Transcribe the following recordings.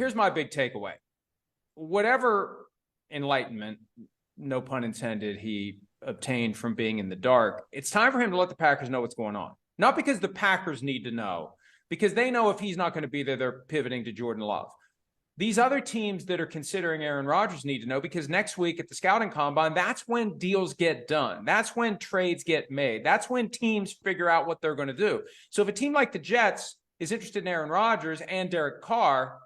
here's my big takeaway. Whatever enlightenment, no pun intended, he obtained from being in the dark, it's time for him to let the Packers know what's going on. Not because the Packers need to know, because they know if he's not going to be there, they're pivoting to Jordan Love. These other teams that are considering Aaron Rodgers need to know, because next week at the scouting combine, that's when deals get done. That's when trades get made. That's when teams figure out what they're going to do. So if a team like the Jets is interested in Aaron Rodgers and Derek Carr,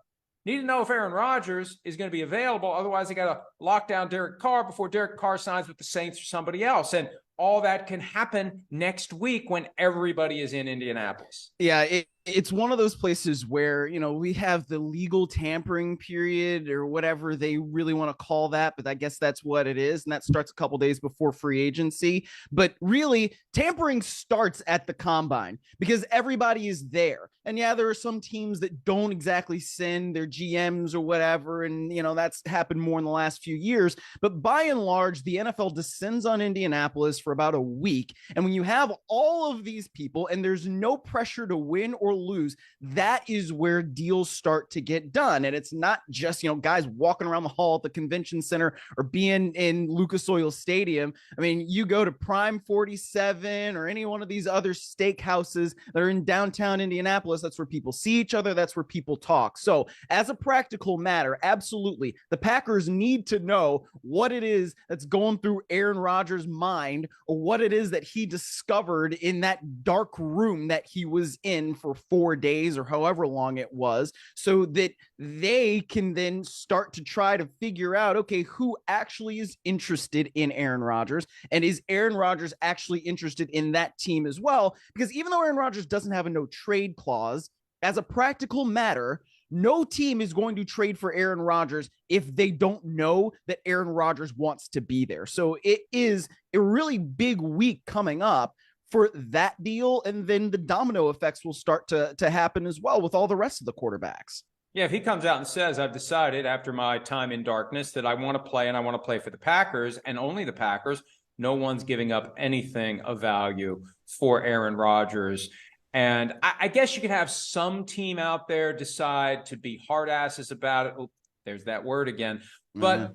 need to know if Aaron Rodgers is going to be available. Otherwise, they got to lock down Derek Carr before Derek Carr signs with the Saints or somebody else. And all that can happen next week when everybody is in Indianapolis. Yeah, it's one of those places where, we have the legal tampering period or whatever they really want to call that, but I guess that's what it is. And that starts a couple days before free agency. But really, tampering starts at the combine because everybody is there. And yeah, there are some teams that don't exactly send their GMs or whatever. And, that's happened more in the last few years. But by and large, the NFL descends on Indianapolis for about a week. And when you have all of these people and there's no pressure to win or lose, that is where deals start to get done. And it's not just, guys walking around the hall at the convention center or being in Lucas Oil Stadium. I mean, you go to Prime 47 or any one of these other steakhouses that are in downtown Indianapolis. That's where people see each other. That's where people talk. So as a practical matter, absolutely, the Packers need to know what it is that's going through Aaron Rodgers' mind or what it is that he discovered in that dark room that he was in for 4 days or however long it was, so that they can then start to try to figure out, okay, who actually is interested in Aaron Rodgers, and is Aaron Rodgers actually interested in that team as well? Because even though Aaron Rodgers doesn't have a no trade clause, as a practical matter, no team is going to trade for Aaron Rodgers if they don't know that Aaron Rodgers wants to be there. So it is a really big week coming up for that deal, and then the domino effects will start to happen as well with all the rest of the quarterbacks. Yeah, if he comes out and says, I've decided after my time in darkness that I want to play and I want to play for the Packers and only the Packers, no one's giving up anything of value for Aaron Rodgers. And I guess you could have some team out there decide to be hard asses about it. Oh, there's that word again. But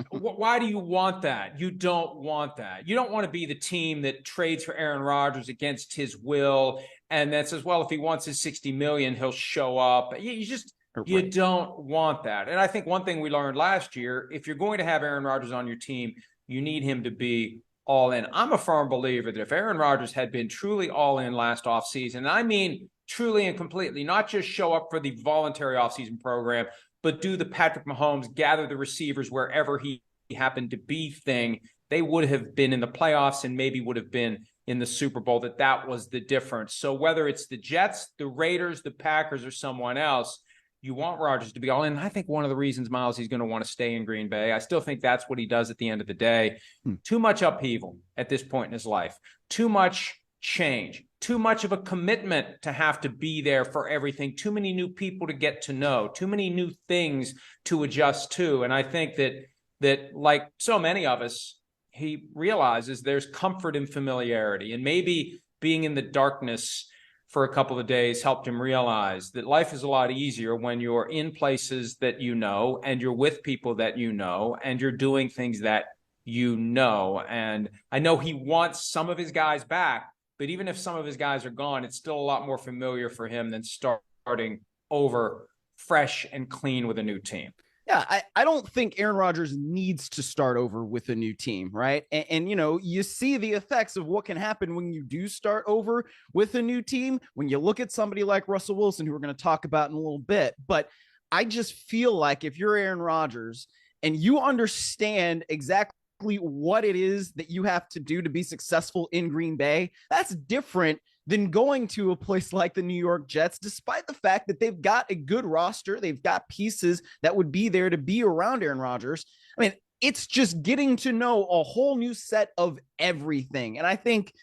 why do you want that? You don't want that. You don't want to be the team that trades for Aaron Rodgers against his will and that says, well, if he wants his $60 million, he'll show up. You don't want that. And I think one thing we learned last year, if you're going to have Aaron Rodgers on your team, you need him to be all in. I'm a firm believer that if Aaron Rodgers had been truly all in last offseason, and I mean truly and completely, not just show up for the voluntary offseason program, but do the Patrick Mahomes, gather the receivers wherever he happened to be thing, they would have been in the playoffs and maybe would have been in the Super Bowl. That was the difference. So whether it's the Jets, the Raiders, the Packers, or someone else, you want Rodgers to be all in. And I think one of the reasons, Myles, he's going to want to stay in Green Bay, I still think that's what he does at the end of the day. Too much upheaval at this point in his life. Too much change. Too much of a commitment to have to be there for everything. Too many new people to get to know. Too many new things to adjust to. And I think that like so many of us, he realizes there's comfort in familiarity. And maybe being in the darkness for a couple of days helped him realize that life is a lot easier when you're in places that you know, and you're with people that you know, and you're doing things that you know. And I know he wants some of his guys back, but even if some of his guys are gone, it's still a lot more familiar for him than starting over fresh and clean with a new team. Yeah, I don't think Aaron Rodgers needs to start over with a new team, right? And you see the effects of what can happen when you do start over with a new team, when you look at somebody like Russell Wilson, who we're going to talk about in a little bit. But I just feel like if you're Aaron Rodgers and you understand exactly what it is that you have to do to be successful in Green Bay, that's different than going to a place like the New York Jets, despite the fact that they've got a good roster. They've got pieces that would be there to be around Aaron Rodgers. I mean, it's just getting to know a whole new set of everything. And I think,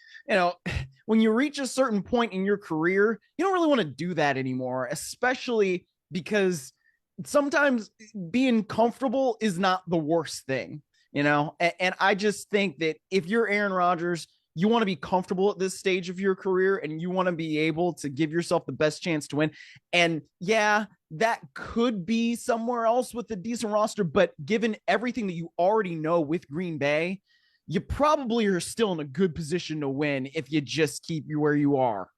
when you reach a certain point in your career, you don't really want to do that anymore, especially because sometimes being comfortable is not the worst thing, and I just think that if you're Aaron Rodgers, you want to be comfortable at this stage of your career and you want to be able to give yourself the best chance to win. And yeah, that could be somewhere else with a decent roster, but given everything that you already know with Green Bay, you probably are still in a good position to win if you just keep you where you are.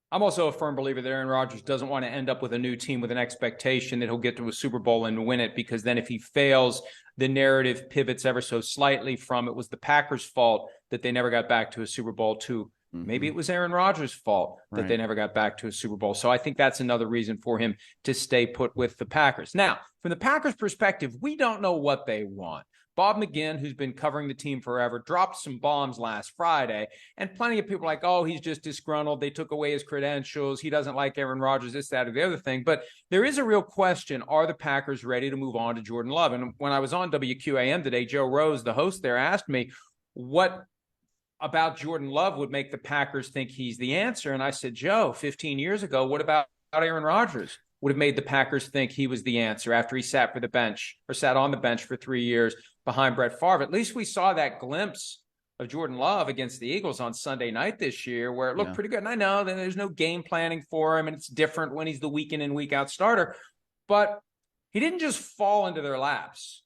I'm also a firm believer that Aaron Rodgers doesn't want to end up with a new team with an expectation that he'll get to a Super Bowl and win it, because then if he fails, the narrative pivots ever so slightly from it was the Packers' fault that they never got back to a Super Bowl to maybe it was Aaron Rodgers' fault that they never got back to a Super Bowl. So I think that's another reason for him to stay put with the Packers. Now, from the Packers' perspective, we don't know what they want. Bob McGinn, who's been covering the team forever, dropped some bombs last Friday, and plenty of people are like, oh, he's just disgruntled. They took away his credentials. He doesn't like Aaron Rodgers, this, that, or the other thing. But there is a real question. Are the Packers ready to move on to Jordan Love? And when I was on WQAM today, Joe Rose, the host there, asked me what about Jordan Love would make the Packers think he's the answer. And I said, Joe, 15 years ago, what about Aaron Rodgers? Would have made the Packers think he was the answer after he sat on the bench for 3 years behind Brett Favre. At least we saw that glimpse of Jordan Love against the Eagles on Sunday night this year where it looked pretty good. And I know that there's no game planning for him, and it's different when he's the week in and week out starter. But he didn't just fall into their laps.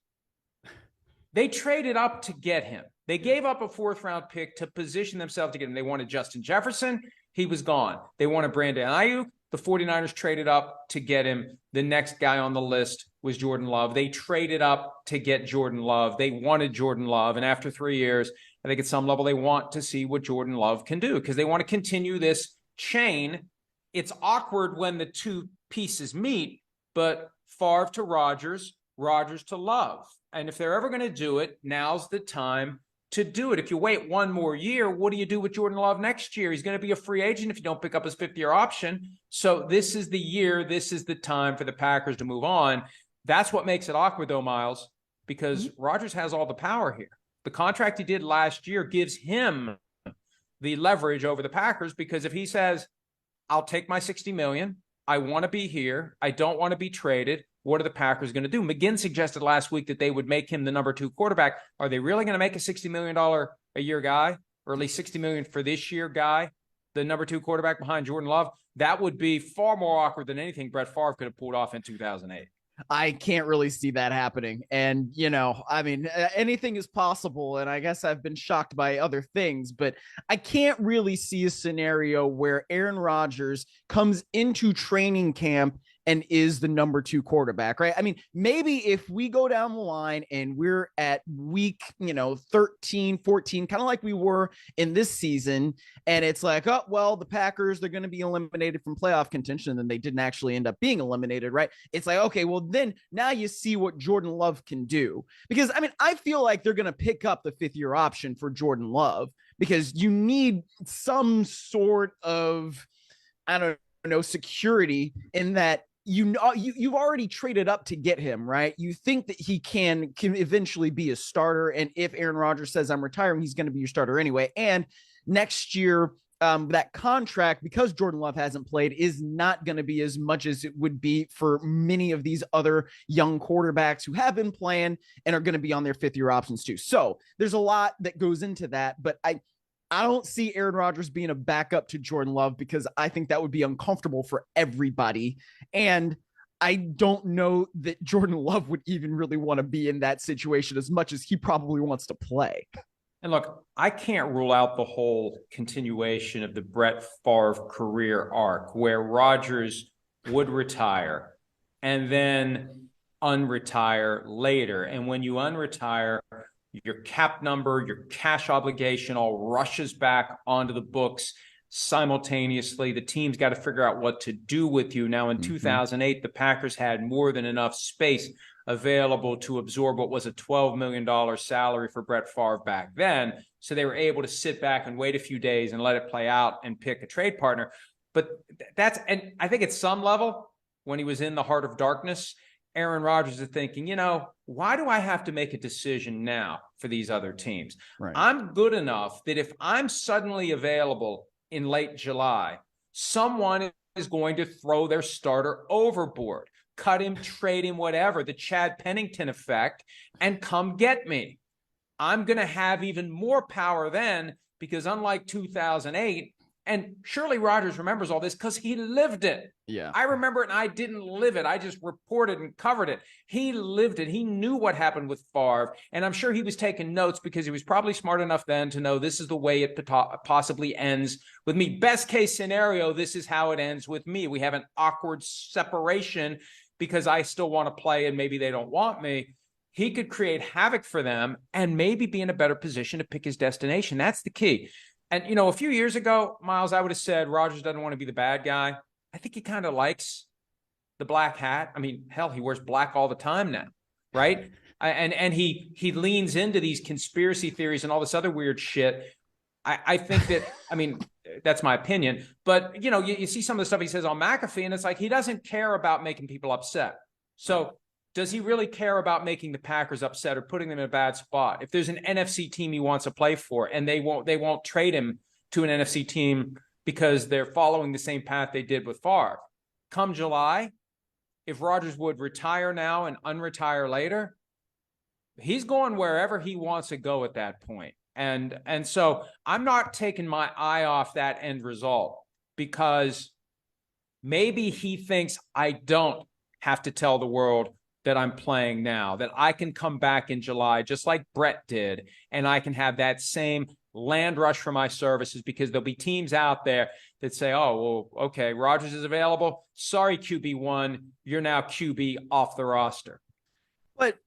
They traded up to get him. They gave up a 4th-round pick to position themselves to get him. They wanted Justin Jefferson. He was gone. They wanted Brandon Ayuk. The 49ers traded up to get him. The next guy on the list was Jordan Love. They traded up to get Jordan Love. They wanted Jordan Love. And after 3 years, I think at some level they want to see what Jordan Love can do because they want to continue this chain. It's awkward when the two pieces meet, but Favre to Rodgers, Rodgers to Love. And if they're ever going to do it, now's the time to do it. If you wait one more year, what do you do with Jordan Love next year? He's going to be a free agent if you don't pick up his 5th-year option. So this is the year, this is the time for the Packers to move on. That's what makes it awkward, though, Myles, because Rodgers has all the power here. The contract he did last year gives him the leverage over the Packers because if he says, I'll take my $60 million, I want to be here, I don't want to be traded, what are the Packers going to do? McGinn suggested last week that they would make him the number 2 quarterback. Are they really going to make a $60 million a year guy, or at least $60 million for this year guy, the number 2 quarterback behind Jordan Love? That would be far more awkward than anything Brett Favre could have pulled off in 2008. I can't really see that happening. And, I mean, anything is possible. And I guess I've been shocked by other things, but I can't really see a scenario where Aaron Rodgers comes into training camp and is the number 2 quarterback, right? I mean, maybe if we go down the line and we're at week, 13, 14, kind of like we were in this season, and it's like, oh, well, the Packers, they're going to be eliminated from playoff contention, and they didn't actually end up being eliminated, right? It's like, okay, well, then now you see what Jordan Love can do. Because, I mean, I feel like they're going to pick up the 5th-year option for Jordan Love because you need some sort of, I don't know, security in that you've already traded up to get him, right? You think that he can eventually be a starter. And if Aaron Rodgers says I'm retiring, he's going to be your starter anyway. And next year, that contract, because Jordan Love hasn't played, is not going to be as much as it would be for many of these other young quarterbacks who have been playing and are going to be on their 5th-year options too. So there's a lot that goes into that, but I don't see Aaron Rodgers being a backup to Jordan Love because I think that would be uncomfortable for everybody. And I don't know that Jordan Love would even really want to be in that situation as much as he probably wants to play. And look, I can't rule out the whole continuation of the Brett Favre career arc where Rodgers would retire and then unretire later. And when you unretire, your cap number, your cash obligation all rushes back onto the books simultaneously. The team's got to figure out what to do with you. Now, in 2008, the Packers had more than enough space available to absorb what was a $12 million salary for Brett Favre back then. So they were able to sit back and wait a few days and let it play out and pick a trade partner. But and I think at some level, when he was in the heart of darkness, Aaron Rodgers is thinking, why do I have to make a decision now for these other teams? Right. I'm good enough that if I'm suddenly available in late July, someone is going to throw their starter overboard, cut him, trade him, whatever, the Chad Pennington effect, and come get me. I'm going to have even more power then because unlike 2008, and surely Rodgers remembers all this because he lived it. Yeah. I remember it and I didn't live it. I just reported and covered it. He lived it. He knew what happened with Favre. And I'm sure he was taking notes because he was probably smart enough then to know this is the way it possibly ends with me. Best case scenario, this is how it ends with me. We have an awkward separation because I still want to play and maybe they don't want me. He could create havoc for them and maybe be in a better position to pick his destination. That's the key. And, you know, a few years ago, Myles, I would have said Rodgers doesn't want to be the bad guy. I think he kind of likes the black hat. I mean, hell, he wears black all the time now, right? And he leans into these conspiracy theories and all this other weird shit. I think that, I mean, that's my opinion. But, you know, you see some of the stuff he says on McAfee, and it's like he doesn't care about making people upset. So does he really care about making the Packers upset or putting them in a bad spot? If there's an NFC team he wants to play for and they won't trade him to an NFC team because they're following the same path they did with Favre. Come July, if Rodgers would retire now and unretire later, he's going wherever he wants to go at that point. And so I'm not taking my eye off that end result because maybe he thinks I don't have to tell the world that I'm playing now, that I can come back in July, just like Brett did, and I can have that same land rush for my services because there'll be teams out there that say, oh, well, okay, Rodgers is available. Sorry, QB1, you're now QB off the roster. But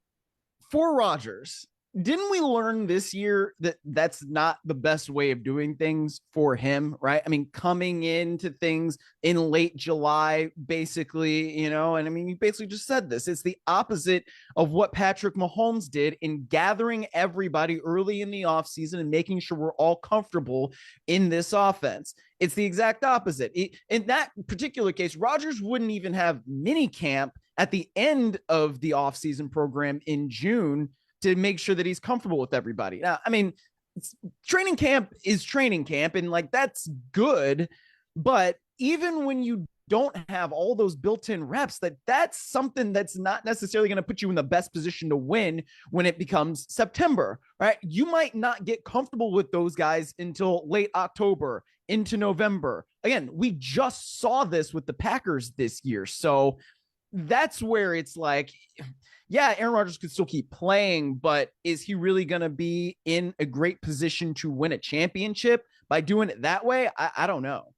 for Rodgers, didn't we learn this year that that's not the best way of doing things for him, right? I mean, coming into things in late July, basically, you know, and I mean, you basically just said this. It's the opposite of what Patrick Mahomes did in gathering everybody early in the offseason and making sure we're all comfortable in this offense. It's the exact opposite. In that particular case, Rodgers wouldn't even have mini camp at the end of the offseason program in June to make sure that he's comfortable with everybody. Now, I mean, training camp is training camp and like, that's good. But even when you don't have all those built-in reps, that's something that's not necessarily going to put you in the best position to win when it becomes September, right? You might not get comfortable with those guys until late October into November. Again, we just saw this with the Packers this year. So that's where it's like, yeah, Aaron Rodgers could still keep playing, but is he really going to be in a great position to win a championship by doing it that way? I don't know.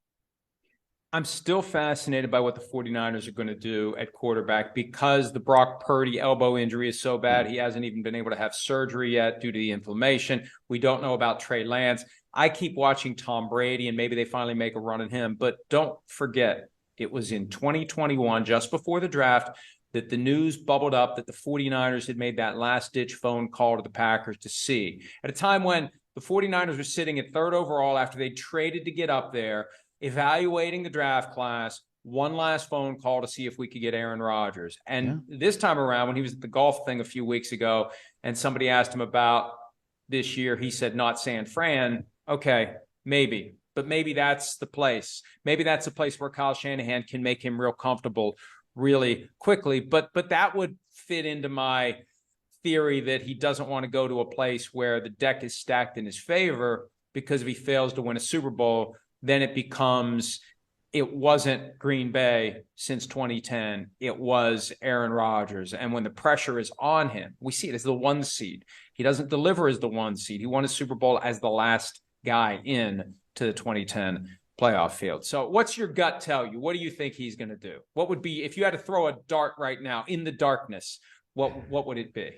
I'm still fascinated by what the 49ers are going to do at quarterback because the Brock Purdy elbow injury is so bad. He hasn't even been able to have surgery yet due to the inflammation. We don't know about Trey Lance. I keep watching Tom Brady, and maybe they finally make a run at him. But don't forget, it was in 2021, just before the draft, that the news bubbled up that the 49ers had made that last-ditch phone call to the Packers to see. At a time when the 49ers were sitting at third overall after they traded to get up there, evaluating the draft class, one last phone call to see if we could get Aaron Rodgers. And this time around, when he was at the golf thing a few weeks ago, and somebody asked him about this year, he said, not San Fran. Okay, maybe. But maybe that's the place. Maybe that's the place where Kyle Shanahan can make him real comfortable really quickly. But that would fit into my theory that he doesn't want to go to a place where the deck is stacked in his favor, because if he fails to win a Super Bowl, then it becomes, it wasn't Green Bay since 2010. It was Aaron Rodgers. And when the pressure is on him, we see it as the one seed. He doesn't deliver as the one seed. He won a Super Bowl as the last guy in to the 2010 playoff field. So what's your gut tell you? What do you think he's going to do? What would be, if you had to throw a dart right now in the darkness, what would it be?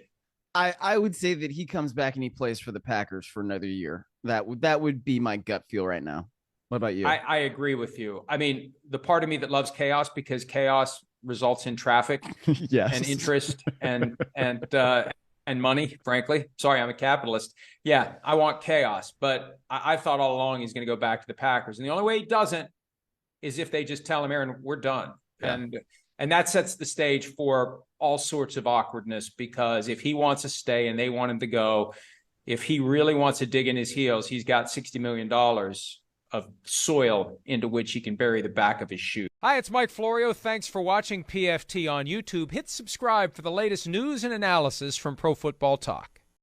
I would say that he comes back and he plays for the Packers for another year. That would be my gut feel right now. What about you? I agree with you. I mean, the part of me that loves chaos, because chaos results in traffic yes. and interest and money, frankly. Sorry, I'm a capitalist. Yeah, I want chaos. But I thought all along he's going to go back to the Packers. And the only way he doesn't is if they just tell him, Aaron, we're done. Yeah. And that sets the stage for all sorts of awkwardness, because if he wants to stay and they want him to go, if he really wants to dig in his heels, he's got $60 million of soil into which he can bury the back of his shoe. Hi, it's Mike Florio. Thanks for watching PFT on YouTube. Hit subscribe for the latest news and analysis from Pro Football Talk.